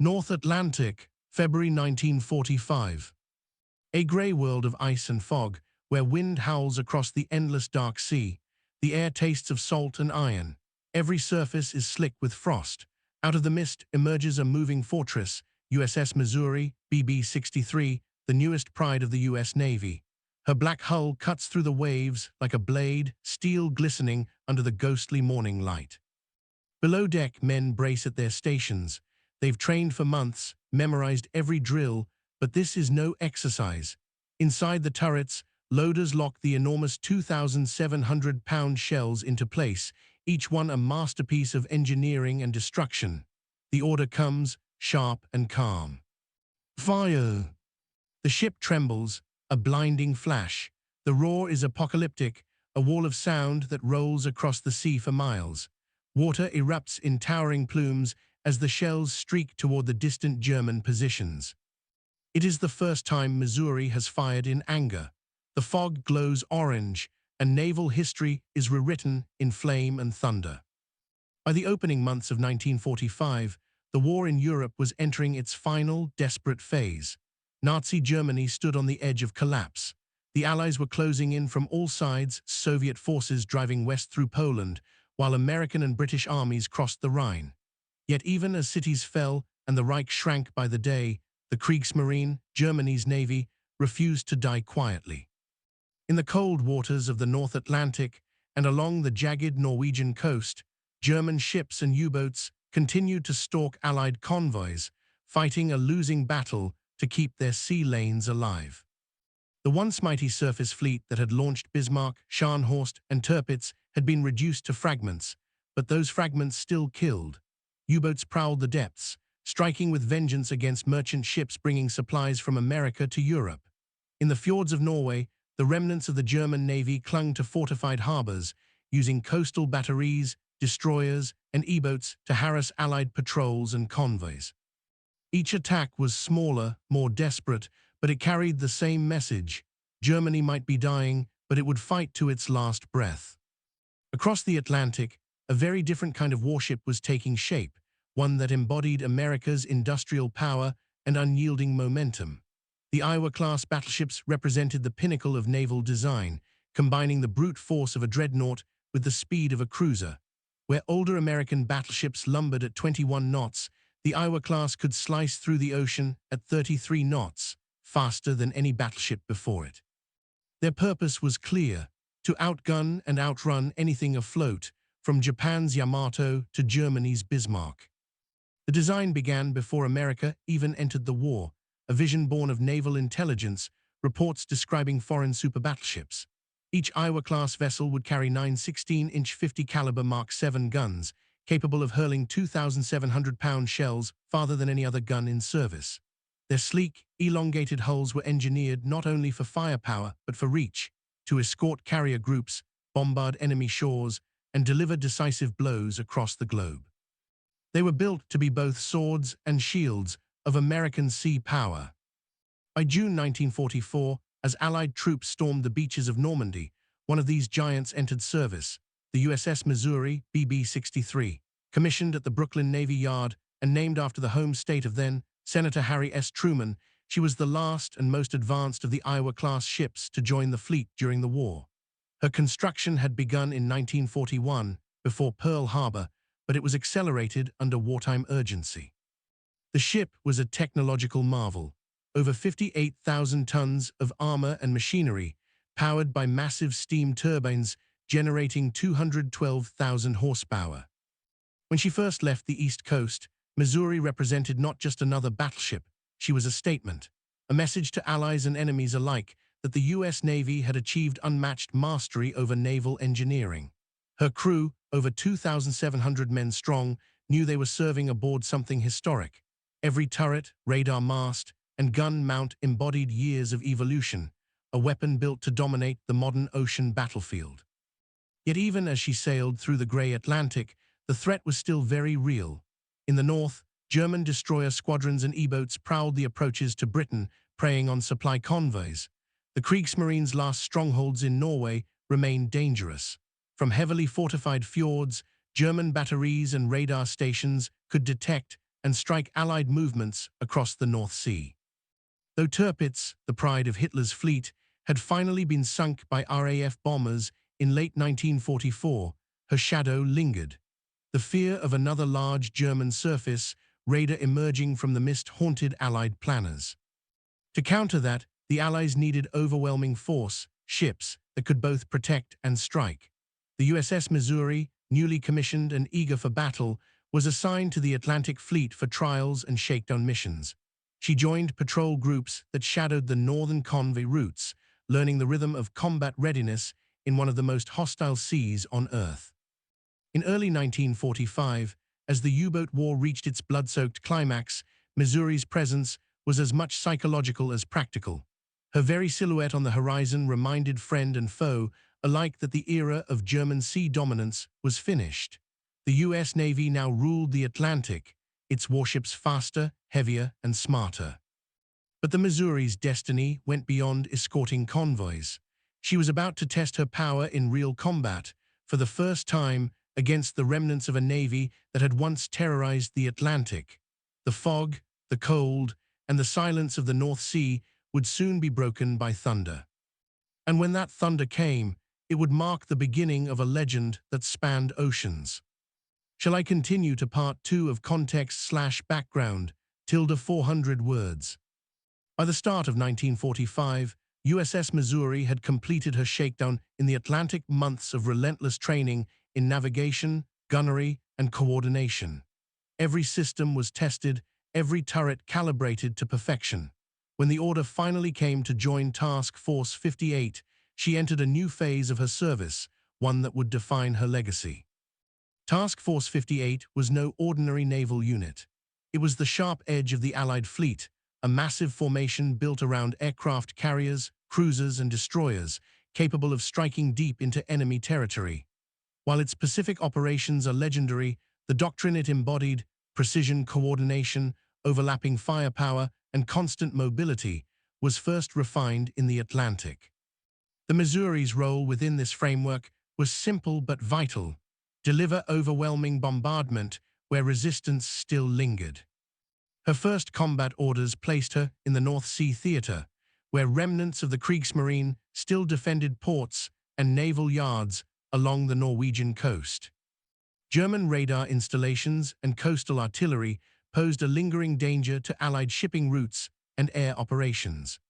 North Atlantic, February 1945. A grey world of ice and fog, where wind howls across the endless dark sea. The air tastes of salt and iron. Every surface is slick with frost. Out of the mist emerges a moving fortress, USS Missouri, BB-63, the newest pride of the U.S. Navy. Her black hull cuts through the waves like a blade, steel glistening under the ghostly morning light. Below deck, men brace at their stations. They've trained for months, memorized every drill, but this is no exercise. Inside the turrets, loaders lock the enormous 2,700-pound shells into place, each one a masterpiece of engineering and destruction. The order comes, sharp and calm. Fire! The ship trembles, a blinding flash. The roar is apocalyptic, a wall of sound that rolls across the sea for miles. Water erupts in towering plumes as the shells streak toward the distant German positions. It is the first time Missouri has fired in anger. The fog glows orange, and naval history is rewritten in flame and thunder. By the opening months of 1945, the war in Europe was entering its final, desperate phase. Nazi Germany stood on the edge of collapse. The Allies were closing in from all sides, Soviet forces driving west through Poland, while American and British armies crossed the Rhine. Yet even as cities fell and the Reich shrank by the day, the Kriegsmarine, Germany's navy, refused to die quietly. In the cold waters of the North Atlantic and along the jagged Norwegian coast, German ships and U-boats continued to stalk Allied convoys, fighting a losing battle to keep their sea lanes alive. The once mighty surface fleet that had launched Bismarck, Scharnhorst, and Tirpitz had been reduced to fragments, but those fragments still killed. U-boats prowled the depths, striking with vengeance against merchant ships bringing supplies from America to Europe. In the fjords of Norway, the remnants of the German Navy clung to fortified harbors, using coastal batteries, destroyers, and E-boats to harass Allied patrols and convoys. Each attack was smaller, more desperate, but it carried the same message. Germany might be dying, but it would fight to its last breath. Across the Atlantic, a very different kind of warship was taking shape, one that embodied America's industrial power and unyielding momentum. The Iowa-class battleships represented the pinnacle of naval design, combining the brute force of a dreadnought with the speed of a cruiser. Where older American battleships lumbered at 21 knots, the Iowa-class could slice through the ocean at 33 knots, faster than any battleship before it. Their purpose was clear: to outgun and outrun anything afloat, from Japan's Yamato to Germany's Bismarck. The design began before America even entered the war, a vision born of naval intelligence, reports describing foreign superbattleships. Each Iowa-class vessel would carry 9 16-inch 50-caliber Mark 7 guns, capable of hurling 2,700-pound shells farther than any other gun in service. Their sleek, elongated hulls were engineered not only for firepower but for reach, to escort carrier groups, bombard enemy shores, and deliver decisive blows across the globe. They were built to be both swords and shields of American sea power. By June 1944, as Allied troops stormed the beaches of Normandy, one of these giants entered service, the USS Missouri, BB-63. Commissioned at the Brooklyn Navy Yard and named after the home state of then Senator Harry S. Truman, she was the last and most advanced of the Iowa-class ships to join the fleet during the war. Her construction had begun in 1941, before Pearl Harbor, but it was accelerated under wartime urgency. The ship was a technological marvel, over 58,000 tons of armor and machinery, powered by massive steam turbines generating 212,000 horsepower. When she first left the East Coast, Missouri represented not just another battleship, she was a statement, a message to allies and enemies alike that the U.S. Navy had achieved unmatched mastery over naval engineering. Her crew, over 2,700 men strong, knew they were serving aboard something historic. Every turret, radar mast, and gun mount embodied years of evolution, a weapon built to dominate the modern ocean battlefield. Yet even as she sailed through the grey Atlantic, the threat was still very real. In the north, German destroyer squadrons and E-boats prowled the approaches to Britain, preying on supply convoys. The Kriegsmarine's last strongholds in Norway remained dangerous. From heavily fortified fjords, German batteries and radar stations could detect and strike Allied movements across the North Sea. Though Tirpitz, the pride of Hitler's fleet, had finally been sunk by RAF bombers in late 1944, her shadow lingered. The fear of another large German surface raider emerging from the mist haunted Allied planners. To counter that, the Allies needed overwhelming force, ships that could both protect and strike. The USS Missouri, newly commissioned and eager for battle, was assigned to the Atlantic Fleet for trials and shakedown missions. She joined patrol groups that shadowed the northern convoy routes, learning the rhythm of combat readiness in one of the most hostile seas on Earth. In early 1945, as the U-boat war reached its blood-soaked climax, Missouri's presence was as much psychological as practical. Her very silhouette on the horizon reminded friend and foe alike that the era of German sea dominance was finished. The U.S. Navy now ruled the Atlantic, its warships faster, heavier, and smarter. But the Missouri's destiny went beyond escorting convoys. She was about to test her power in real combat, for the first time against the remnants of a navy that had once terrorized the Atlantic. The fog, the cold, and the silence of the North Sea would soon be broken by thunder. And when that thunder came, it would mark the beginning of a legend that spanned oceans. Shall I continue to part 2 of context/background, 400 words? By the start of 1945, USS Missouri had completed her shakedown in the Atlantic months of relentless training in navigation, gunnery, and coordination. Every system was tested, every turret calibrated to perfection. When the order finally came to join Task Force 58, she entered a new phase of her service, one that would define her legacy. Task Force 58 was no ordinary naval unit. It was the sharp edge of the Allied fleet, a massive formation built around aircraft carriers, cruisers, and destroyers, capable of striking deep into enemy territory. While its Pacific operations are legendary, the doctrine it embodied, precision coordination, overlapping firepower, and constant mobility, was first refined in the Atlantic. The Missouri's role within this framework was simple but vital: deliver overwhelming bombardment where resistance still lingered. Her first combat orders placed her in the North Sea theater, where remnants of the Kriegsmarine still defended ports and naval yards along the Norwegian coast. German radar installations and coastal artillery posed a lingering danger to Allied shipping routes and air operations.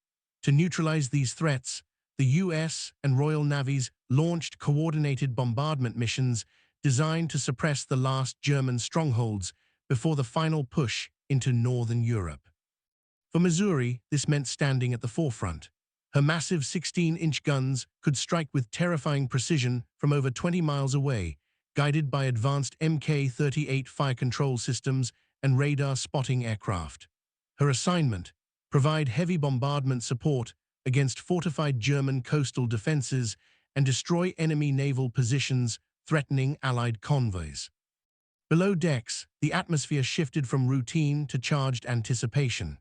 To neutralize these threats, the U.S. and Royal Navies launched coordinated bombardment missions designed to suppress the last German strongholds before the final push into northern Europe. For Missouri, this meant standing at the forefront. Her massive 16-inch guns could strike with terrifying precision from over 20 miles away, guided by advanced Mk-38 fire control systems and radar spotting aircraft. Her assignment: provide heavy bombardment support against fortified German coastal defenses and destroy enemy naval positions threatening Allied convoys. Below decks, the atmosphere shifted from routine to charged anticipation.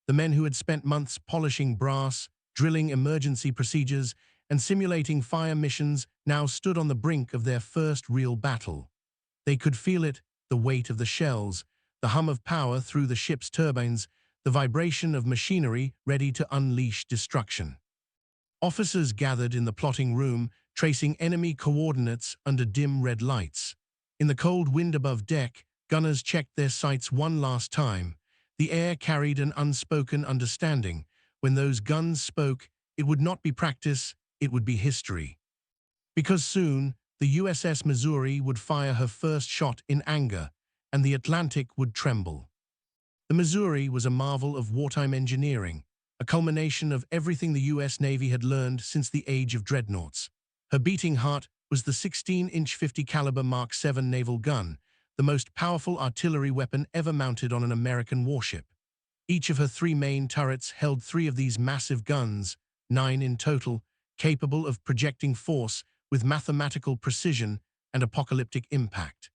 The men who had spent months polishing brass, drilling emergency procedures, and simulating fire missions now stood on the brink of their first real battle. They could feel it: the weight of the shells, the hum of power through the ship's turbines, the vibration of machinery ready to unleash destruction. Officers gathered in the plotting room, tracing enemy coordinates under dim red lights. In the cold wind above deck, gunners checked their sights one last time. The air carried an unspoken understanding: when those guns spoke, it would not be practice, it would be history. Because soon, the USS Missouri would fire her first shot in anger, and the Atlantic would tremble. The Missouri was a marvel of wartime engineering, a culmination of everything the U.S. Navy had learned since the age of dreadnoughts. Her beating heart was the 16-inch 50 caliber Mark 7 naval gun, the most powerful artillery weapon ever mounted on an American warship. Each of her 3 main turrets held 3 of these massive guns, 9 in total, capable of projecting force with mathematical precision and apocalyptic impact.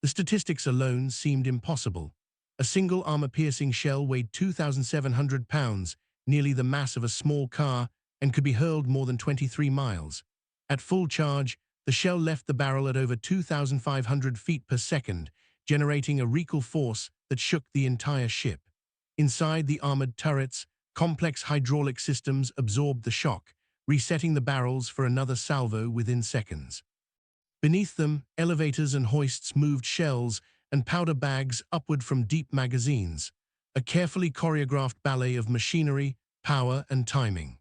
The statistics alone seemed impossible. A single armor-piercing shell weighed 2,700 pounds, nearly the mass of a small car, and could be hurled more than 23 miles. At full charge, the shell left the barrel at over 2,500 feet per second, generating a recoil force that shook the entire ship. Inside the armored turrets, complex hydraulic systems absorbed the shock, resetting the barrels for another salvo within seconds. Beneath them, elevators and hoists moved shells and powder bags upward from deep magazines, a carefully choreographed ballet of machinery, power, and timing.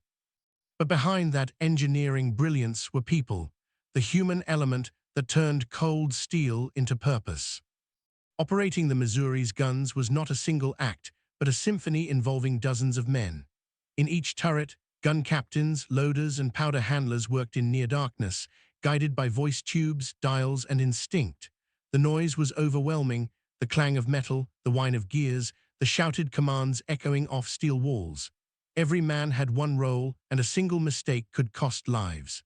But behind that engineering brilliance were people, the human element that turned cold steel into purpose. Operating the Missouri's guns was not a single act, but a symphony involving dozens of men. In each turret, gun captains, loaders, and powder handlers worked in near darkness, guided by voice tubes, dials, and instinct. The noise was overwhelming, the clang of metal, the whine of gears, the shouted commands echoing off steel walls. Every man had one role, and a single mistake could cost lives.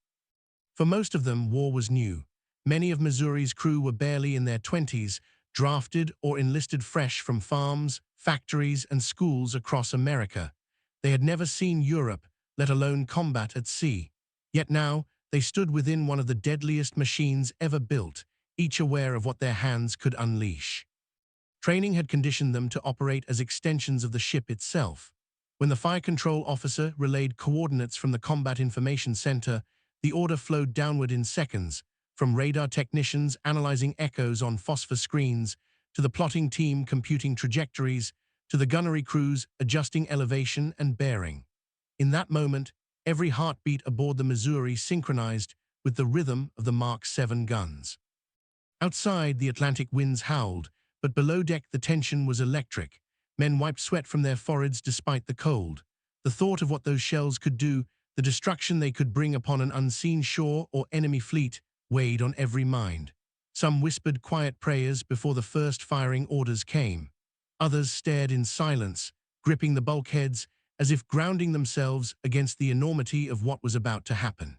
For most of them, war was new. Many of Missouri's crew were barely in their 20s, drafted or enlisted fresh from farms, factories, and schools across America. They had never seen Europe, let alone combat at sea. Yet now, they stood within one of the deadliest machines ever built, each aware of what their hands could unleash. Training had conditioned them to operate as extensions of the ship itself. When the fire control officer relayed coordinates from the Combat Information Center, the order flowed downward in seconds, from radar technicians analyzing echoes on phosphor screens, to the plotting team computing trajectories, to the gunnery crews adjusting elevation and bearing. In that moment, every heartbeat aboard the Missouri synchronized with the rhythm of the Mark 7 guns. Outside, the Atlantic winds howled, but below deck the tension was electric. Men wiped sweat from their foreheads despite the cold. The thought of what those shells could do, the destruction they could bring upon an unseen shore or enemy fleet, weighed on every mind. Some whispered quiet prayers before the first firing orders came. Others stared in silence, gripping the bulkheads as if grounding themselves against the enormity of what was about to happen.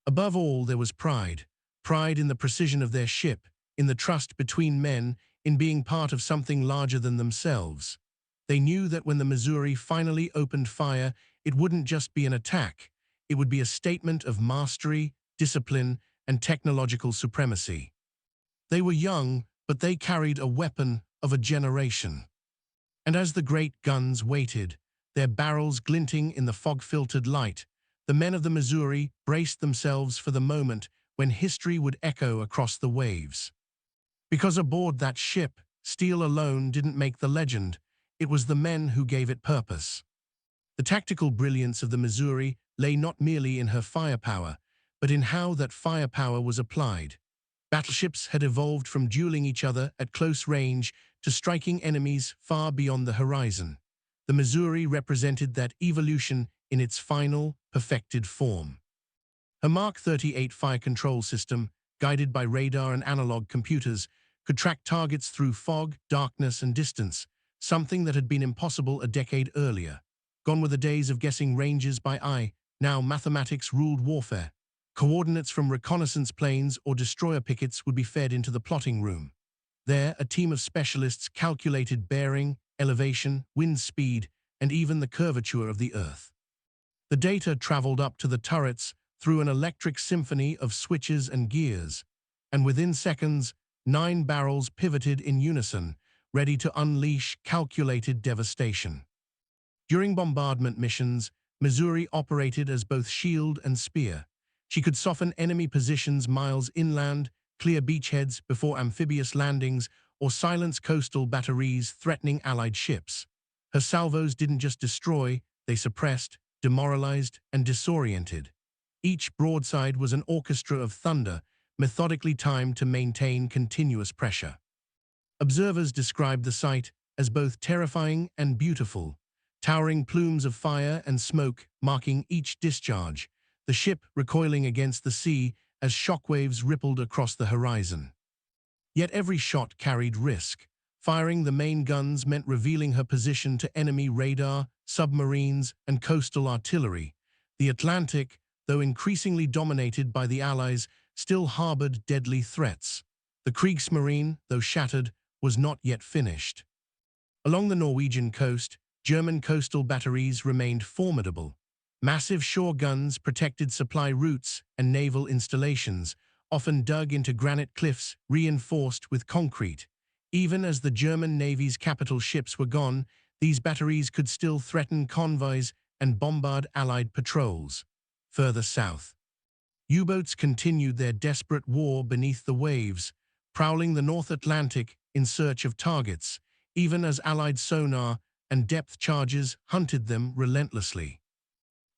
Above all, there was pride. Pride in the precision of their ship, in the trust between men, in being part of something larger than themselves. They knew that when the Missouri finally opened fire, it wouldn't just be an attack. It would be a statement of mastery, discipline, and technological supremacy. They were young, but they carried a weapon of a generation. And as the great guns waited, their barrels glinting in the fog-filtered light, the men of the Missouri braced themselves for the moment when history would echo across the waves. Because aboard that ship, steel alone didn't make the legend. It was the men who gave it purpose. The tactical brilliance of the Missouri lay not merely in her firepower, but in how that firepower was applied. Battleships had evolved from dueling each other at close range to striking enemies far beyond the horizon. The Missouri represented that evolution in its final, perfected form. Her Mark 38 fire control system, guided by radar and analog computers, could track targets through fog, darkness, and distance, something that had been impossible a decade earlier. Gone were the days of guessing ranges by eye. Now mathematics ruled warfare. Coordinates from reconnaissance planes or destroyer pickets would be fed into the plotting room. There, a team of specialists calculated bearing, elevation, wind speed, and even the curvature of the Earth. The data traveled up to the turrets through an electric symphony of switches and gears, and within seconds, 9 barrels pivoted in unison, ready to unleash calculated devastation. During bombardment missions, Missouri operated as both shield and spear. She could soften enemy positions miles inland, clear beachheads before amphibious landings, or silence coastal batteries threatening Allied ships. Her salvos didn't just destroy, they suppressed, demoralized, and disoriented. Each broadside was an orchestra of thunder, methodically timed to maintain continuous pressure. Observers described the sight as both terrifying and beautiful, towering plumes of fire and smoke marking each discharge, the ship recoiling against the sea as shockwaves rippled across the horizon. Yet every shot carried risk. Firing the main guns meant revealing her position to enemy radar, submarines, and coastal artillery. The Atlantic, though increasingly dominated by the Allies, still harbored deadly threats. The Kriegsmarine, though shattered, was not yet finished. Along the Norwegian coast, German coastal batteries remained formidable. Massive shore guns protected supply routes and naval installations, often dug into granite cliffs reinforced with concrete. Even as the German Navy's capital ships were gone, these batteries could still threaten convoys and bombard Allied patrols. Further south, U-boats continued their desperate war beneath the waves, prowling the North Atlantic in search of targets, even as Allied sonar and depth charges hunted them relentlessly.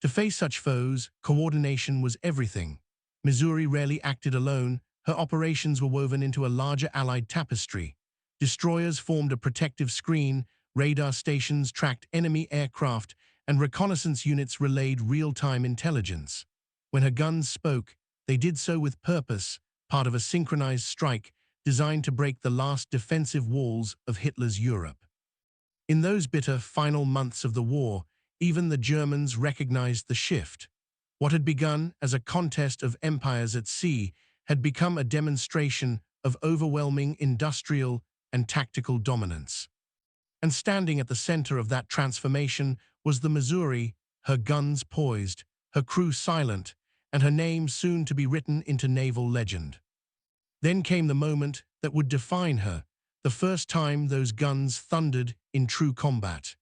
To face such foes, coordination was everything. Missouri rarely acted alone. Her operations were woven into a larger Allied tapestry. Destroyers formed a protective screen, radar stations tracked enemy aircraft, and reconnaissance units relayed real-time intelligence. When her guns spoke, they did so with purpose, part of a synchronized strike designed to break the last defensive walls of Hitler's Europe. In those bitter final months of the war, even the Germans recognized the shift. What had begun as a contest of empires at sea had become a demonstration of overwhelming industrial and tactical dominance. And standing at the center of that transformation was the Missouri, her guns poised, her crew silent, and her name soon to be written into naval legend. Then came the moment that would define her, the first time those guns thundered in true combat.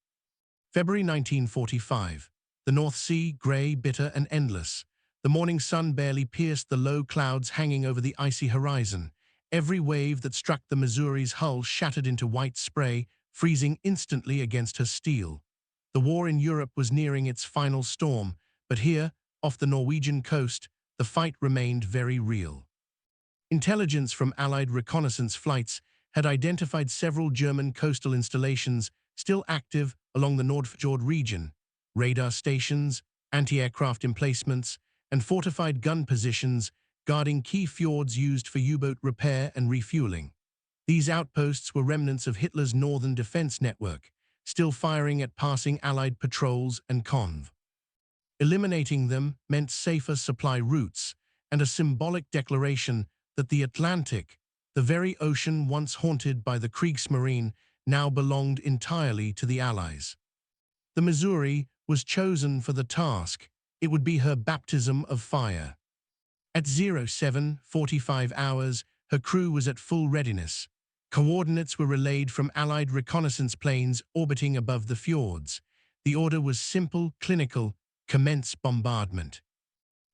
February 1945. The North Sea, grey, bitter, and endless. The morning sun barely pierced the low clouds hanging over the icy horizon. Every wave that struck the Missouri's hull shattered into white spray, freezing instantly against her steel. The war in Europe was nearing its final storm, but here, off the Norwegian coast, the fight remained very real. Intelligence from Allied reconnaissance flights had identified several German coastal installations still active along the Nordfjord region, radar stations, anti-aircraft emplacements, and fortified gun positions guarding key fjords used for U-boat repair and refueling. These outposts were remnants of Hitler's northern defense network, still firing at passing Allied patrols and conv. Eliminating them meant safer supply routes and a symbolic declaration that the Atlantic, the very ocean once haunted by the Kriegsmarine, now belonged entirely to the Allies. The Missouri was chosen for the task. It would be her baptism of fire. At 07:45 hours, her crew was at full readiness. Coordinates were relayed from Allied reconnaissance planes orbiting above the fjords. The order was simple, clinical: commence bombardment.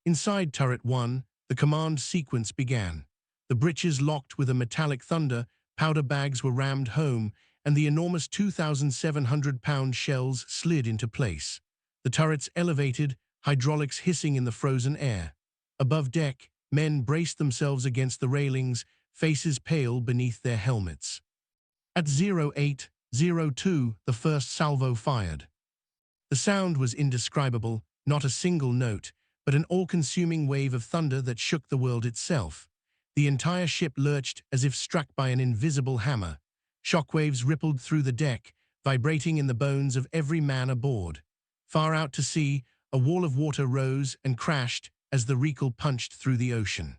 Inside Turret 1, the command sequence began. The breeches locked with a metallic thunder, powder bags were rammed home, and the enormous 2,700-pound shells slid into place. The turrets elevated, hydraulics hissing in the frozen air. Above deck, men braced themselves against the railings, faces pale beneath their helmets. At 08:02, the first salvo fired. The sound was indescribable, not a single note, but an all-consuming wave of thunder that shook the world itself. The entire ship lurched as if struck by an invisible hammer. Shockwaves rippled through the deck, vibrating in the bones of every man aboard. Far out to sea, a wall of water rose and crashed as the Regal punched through the ocean.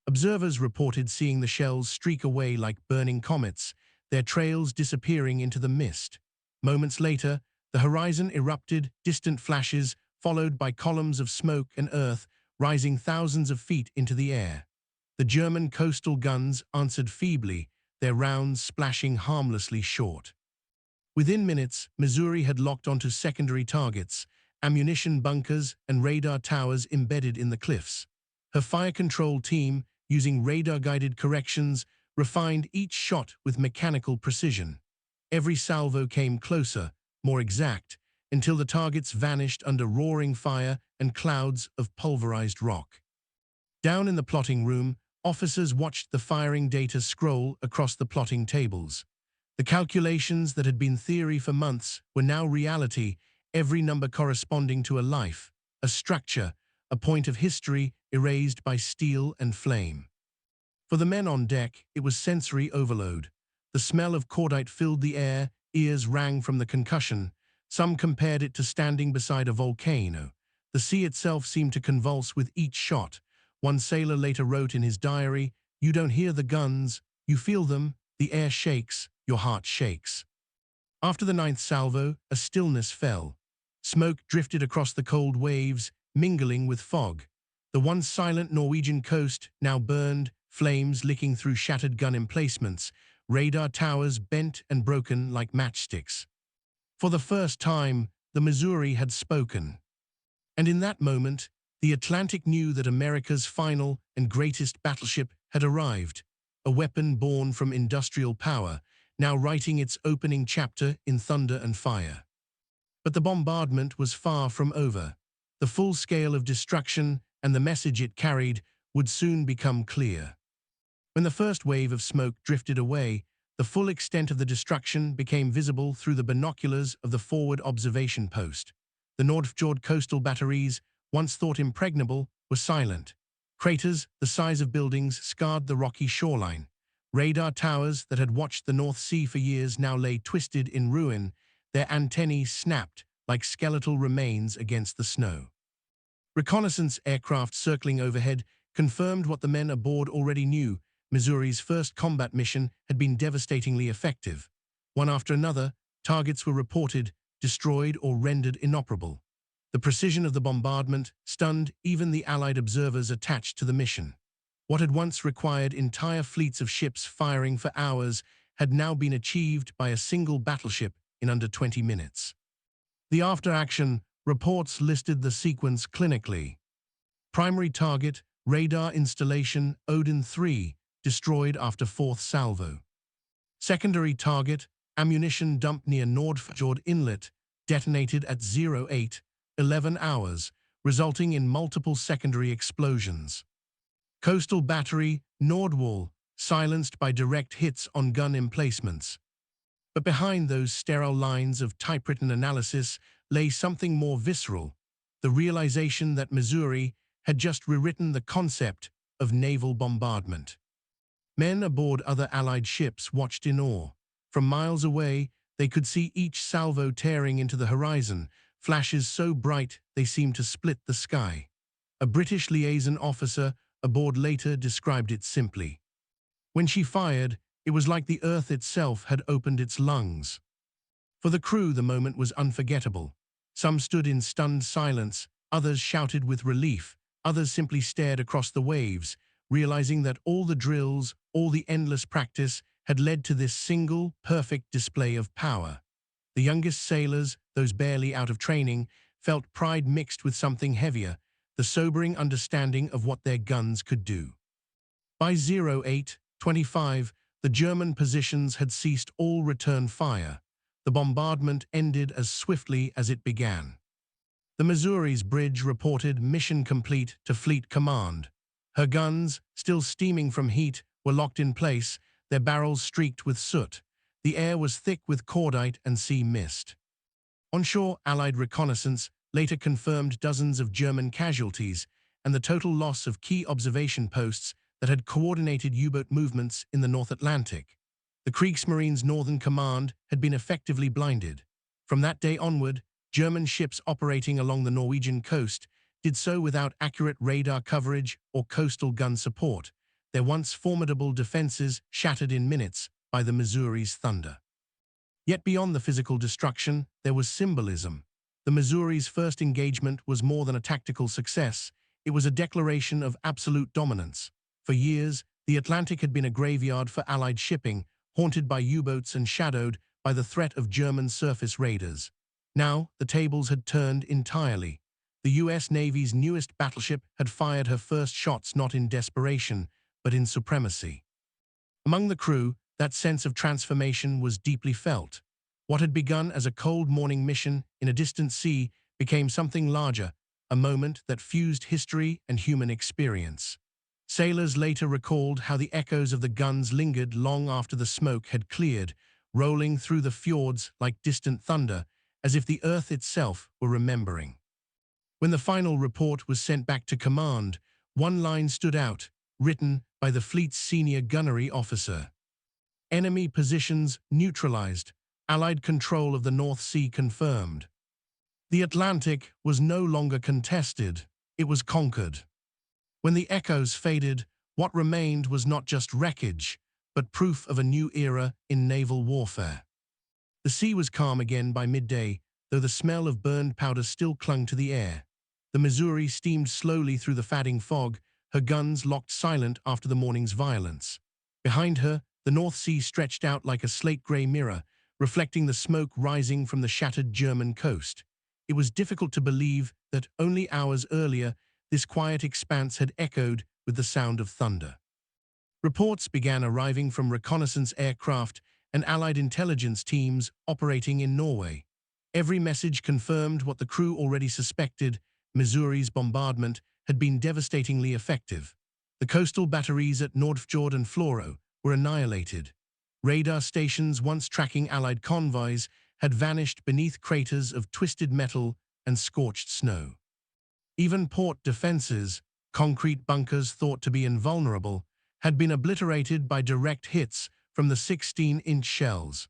Observers reported seeing the shells streak away like burning comets, their trails disappearing into the mist. Moments later, the horizon erupted, distant flashes, followed by columns of smoke and earth rising thousands of feet into the air. The German coastal guns answered feebly, their rounds splashing harmlessly short. Within minutes, Missouri had locked onto secondary targets, ammunition bunkers and radar towers embedded in the cliffs. Her fire control team, using radar-guided corrections, refined each shot with mechanical precision. Every salvo came closer, more exact, until the targets vanished under roaring fire and clouds of pulverized rock. Down in the plotting room, officers watched the firing data scroll across the plotting tables. The calculations that had been theory for months were now reality, every number corresponding to a life, a structure, a point of history erased by steel and flame. For the men on deck, it was sensory overload. The smell of cordite filled the air, ears rang from the concussion. Some compared it to standing beside a volcano. The sea itself seemed to convulse with each shot. One sailor later wrote in his diary, "You don't hear the guns, you feel them, the air shakes, your heart shakes." After the ninth salvo, a stillness fell. Smoke drifted across the cold waves, mingling with fog. The once silent Norwegian coast now burned, flames licking through shattered gun emplacements, radar towers bent and broken like matchsticks. For the first time, the Missouri had spoken. And in that moment, the Atlantic knew that America's final and greatest battleship had arrived, a weapon born from industrial power, now writing its opening chapter in thunder and fire. But the bombardment was far from over. The full scale of destruction and the message it carried would soon become clear. When the first wave of smoke drifted away, the full extent of the destruction became visible through the binoculars of the forward observation post. The Nordfjord coastal batteries, once thought impregnable, were silent. Craters the size of buildings scarred the rocky shoreline. Radar towers that had watched the North Sea for years now lay twisted in ruin, their antennae snapped like skeletal remains against the snow. Reconnaissance aircraft circling overhead confirmed what the men aboard already knew. Missouri's first combat mission had been devastatingly effective. One after another, targets were reported, destroyed or rendered inoperable. The precision of the bombardment stunned even the Allied observers attached to the mission. What had once required entire fleets of ships firing for hours had now been achieved by a single battleship in under 20 minutes. The after-action reports listed the sequence clinically. Primary target, radar installation Odin 3, destroyed after fourth salvo. Secondary target, ammunition dump near Nordfjord Inlet, detonated at 08:11 hours, resulting in multiple secondary explosions. Coastal battery, Nordwall, silenced by direct hits on gun emplacements. But behind those sterile lines of typewritten analysis lay something more visceral, the realization that Missouri had just rewritten the concept of naval bombardment. Men aboard other Allied ships watched in awe. From miles away, they could see each salvo tearing into the horizon, flashes so bright they seemed to split the sky. A British liaison officer aboard later described it simply. When she fired, it was like the earth itself had opened its lungs. For the crew, the moment was unforgettable. Some stood in stunned silence, others shouted with relief, others simply stared across the waves, realizing that all the drills, all the endless practice, had led to this single, perfect display of power. The youngest sailors, those barely out of training, felt pride mixed with something heavier, the sobering understanding of what their guns could do. By 08:25, the German positions had ceased all return fire. The bombardment ended as swiftly as it began. The Missouri's bridge reported mission complete to Fleet Command. Her guns, still steaming from heat, were locked in place, their barrels streaked with soot. The air was thick with cordite and sea mist. Onshore, Allied reconnaissance later confirmed dozens of German casualties and the total loss of key observation posts that had coordinated U-boat movements in the North Atlantic. The Kriegsmarine's Northern Command had been effectively blinded. From that day onward, German ships operating along the Norwegian coast did so without accurate radar coverage or coastal gun support, their once formidable defenses shattered in minutes by the Missouri's thunder. Yet beyond the physical destruction, there was symbolism. The Missouri's first engagement was more than a tactical success. It was a declaration of absolute dominance. For years, the Atlantic had been a graveyard for Allied shipping, haunted by U-boats and shadowed by the threat of German surface raiders. Now, the tables had turned entirely. The U.S. Navy's newest battleship had fired her first shots not in desperation, but in supremacy. Among the crew, that sense of transformation was deeply felt. What had begun as a cold morning mission in a distant sea became something larger, a moment that fused history and human experience. Sailors later recalled how the echoes of the guns lingered long after the smoke had cleared, rolling through the fjords like distant thunder, as if the earth itself were remembering. When the final report was sent back to command, one line stood out, written by the fleet's senior gunnery officer. Enemy positions neutralized, Allied control of the North Sea confirmed. The Atlantic was no longer contested, it was conquered. When the echoes faded, what remained was not just wreckage, but proof of a new era in naval warfare. The sea was calm again by midday, though the smell of burned powder still clung to the air. The Missouri steamed slowly through the fading fog, her guns locked silent after the morning's violence. Behind her, The North Sea stretched out like a slate-grey mirror, reflecting the smoke rising from the shattered German coast. It was difficult to believe that only hours earlier this quiet expanse had echoed with the sound of thunder. Reports began arriving from reconnaissance aircraft and Allied intelligence teams operating in Norway. Every message confirmed what the crew already suspected: Missouri's bombardment had been devastatingly effective. The coastal batteries at Nordfjord and Floro were annihilated. Radar stations once tracking Allied convoys had vanished beneath craters of twisted metal and scorched snow. Even port defenses, concrete bunkers thought to be invulnerable, had been obliterated by direct hits from the 16-inch shells.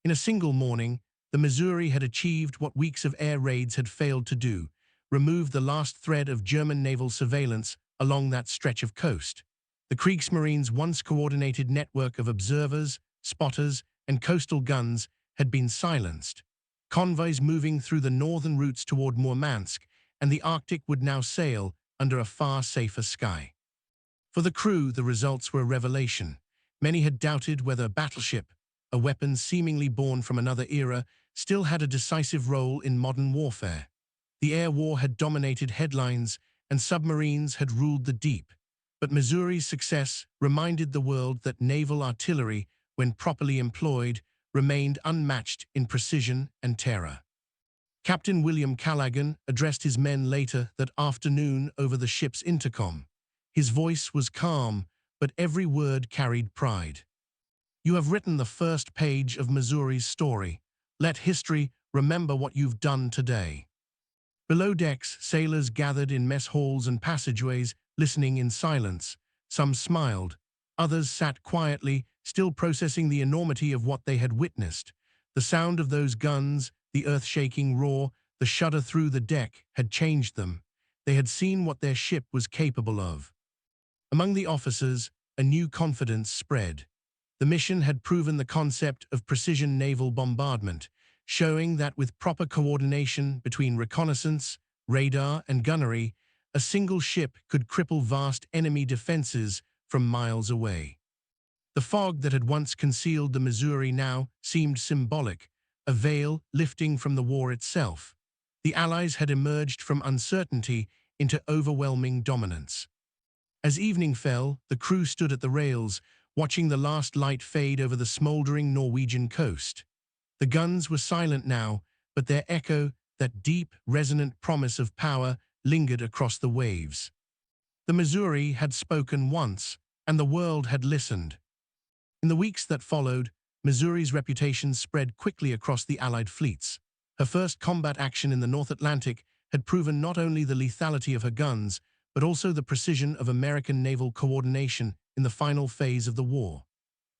In a single morning, the Missouri had achieved what weeks of air raids had failed to do: remove the last thread of German naval surveillance along that stretch of coast. The Kriegsmarine's once coordinated network of observers, spotters, and coastal guns had been silenced. Convoys moving through the northern routes toward Murmansk and the Arctic would now sail under a far safer sky. For the crew, the results were a revelation. Many had doubted whether a battleship, a weapon seemingly born from another era, still had a decisive role in modern warfare. The air war had dominated headlines, and submarines had ruled the deep. But Missouri's success reminded the world that naval artillery, when properly employed, remained unmatched in precision and terror. Captain William Callaghan addressed his men later that afternoon over the ship's intercom. His voice was calm, but every word carried pride. "You have written the first page of Missouri's story. Let history remember what you've done today." Below decks, sailors gathered in mess halls and passageways, listening in silence. Some smiled. Others sat quietly, still processing the enormity of what they had witnessed. The sound of those guns, the earth-shaking roar, the shudder through the deck, had changed them. They had seen what their ship was capable of. Among the officers, a new confidence spread. The mission had proven the concept of precision naval bombardment, showing that with proper coordination between reconnaissance, radar, and gunnery, a single ship could cripple vast enemy defenses from miles away. The fog that had once concealed the Missouri now seemed symbolic, a veil lifting from the war itself. The Allies had emerged from uncertainty into overwhelming dominance. As evening fell, the crew stood at the rails, watching the last light fade over the smoldering Norwegian coast. The guns were silent now, but their echo, that deep, resonant promise of power, lingered across the waves. The Missouri had spoken once, and the world had listened. In the weeks that followed, Missouri's reputation spread quickly across the Allied fleets. Her first combat action in the North Atlantic had proven not only the lethality of her guns, but also the precision of American naval coordination in the final phase of the war.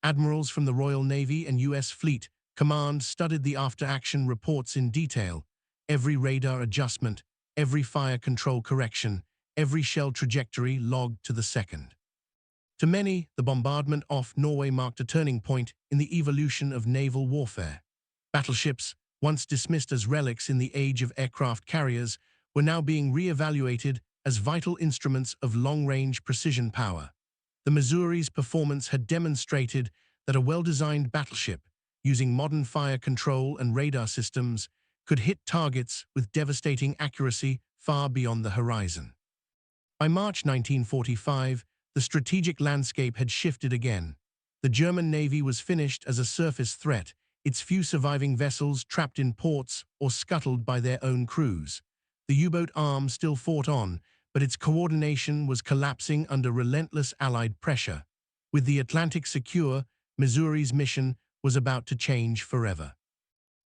Admirals from the Royal Navy and U.S. Fleet Command studied the after-action reports in detail. Every radar adjustment, every fire control correction, every shell trajectory logged to the second. To many, the bombardment off Norway marked a turning point in the evolution of naval warfare. Battleships, once dismissed as relics in the age of aircraft carriers, were now being re-evaluated as vital instruments of long-range precision power. The Missouri's performance had demonstrated that a well-designed battleship, using modern fire control and radar systems, could hit targets with devastating accuracy far beyond the horizon. By March 1945, the strategic landscape had shifted again. The German Navy was finished as a surface threat, its few surviving vessels trapped in ports or scuttled by their own crews. The U-boat arm still fought on, but its coordination was collapsing under relentless Allied pressure. With the Atlantic secure, Missouri's mission was about to change forever.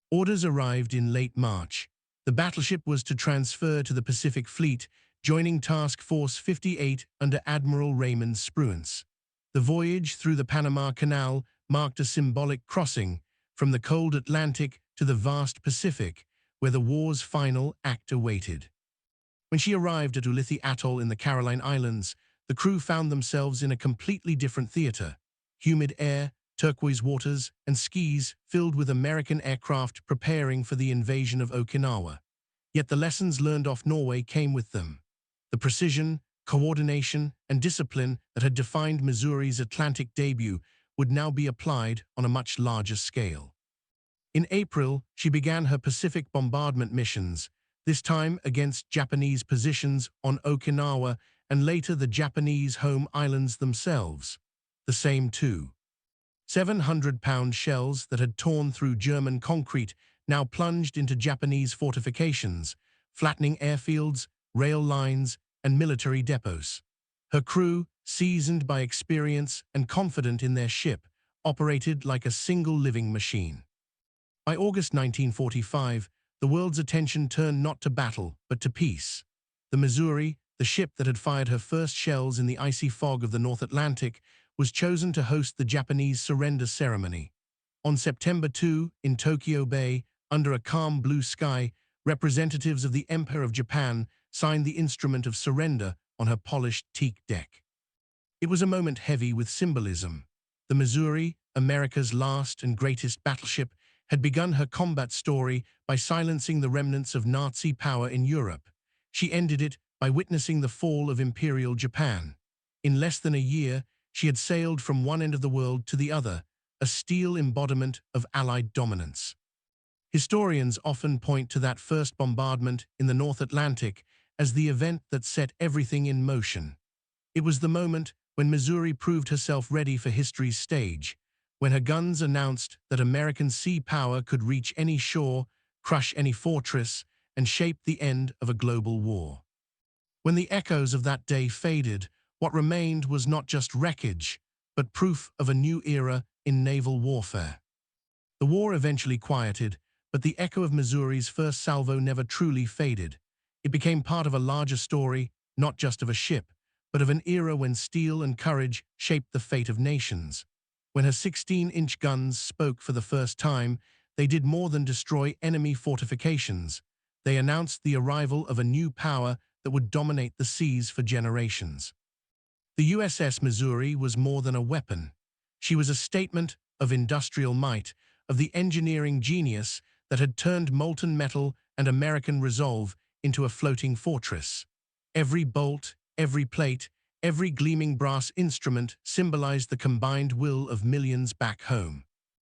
Orders arrived in late March. The battleship was to transfer to the Pacific Fleet, joining Task Force 58 under Admiral Raymond Spruance. The voyage through the Panama Canal marked a symbolic crossing from the cold Atlantic to the vast Pacific, where the war's final act awaited. When she arrived at Ulithi Atoll in the Caroline Islands, the crew found themselves in a completely different theater. Humid air, turquoise waters, and skis filled with American aircraft preparing for the invasion of Okinawa. Yet the lessons learned off Norway came with them. The precision, coordination, and discipline that had defined Missouri's Atlantic debut would now be applied on a much larger scale. In April, she began her Pacific bombardment missions, this time against Japanese positions on Okinawa and later the Japanese home islands themselves. The same too. 700-pound shells that had torn through German concrete now plunged into Japanese fortifications, flattening airfields, rail lines, and military depots. Her crew, seasoned by experience and confident in their ship, operated like a single living machine. By August 1945, the world's attention turned not to battle, but to peace. The Missouri, the ship that had fired her first shells in the icy fog of the North Atlantic, was chosen to host the Japanese surrender ceremony. On September 2, in Tokyo Bay, under a calm blue sky, representatives of the Emperor of Japan signed the instrument of surrender on her polished teak deck. It was a moment heavy with symbolism. The Missouri, America's last and greatest battleship, had begun her combat story by silencing the remnants of Nazi power in Europe. She ended it by witnessing the fall of Imperial Japan. In less than a year, she had sailed from one end of the world to the other, a steel embodiment of Allied dominance. Historians often point to that first bombardment in the North Atlantic as the event that set everything in motion. It was the moment when Missouri proved herself ready for history's stage, when her guns announced that American sea power could reach any shore, crush any fortress, and shape the end of a global war. When the echoes of that day faded, what remained was not just wreckage, but proof of a new era in naval warfare. The war eventually quieted, but the echo of Missouri's first salvo never truly faded. It became part of a larger story, not just of a ship, but of an era when steel and courage shaped the fate of nations. When her 16-inch guns spoke for the first time, they did more than destroy enemy fortifications. They announced the arrival of a new power that would dominate the seas for generations. The USS Missouri was more than a weapon. She was a statement of industrial might, of the engineering genius that had turned molten metal and American resolve into a floating fortress. Every bolt, every plate, every gleaming brass instrument symbolized the combined will of millions back home.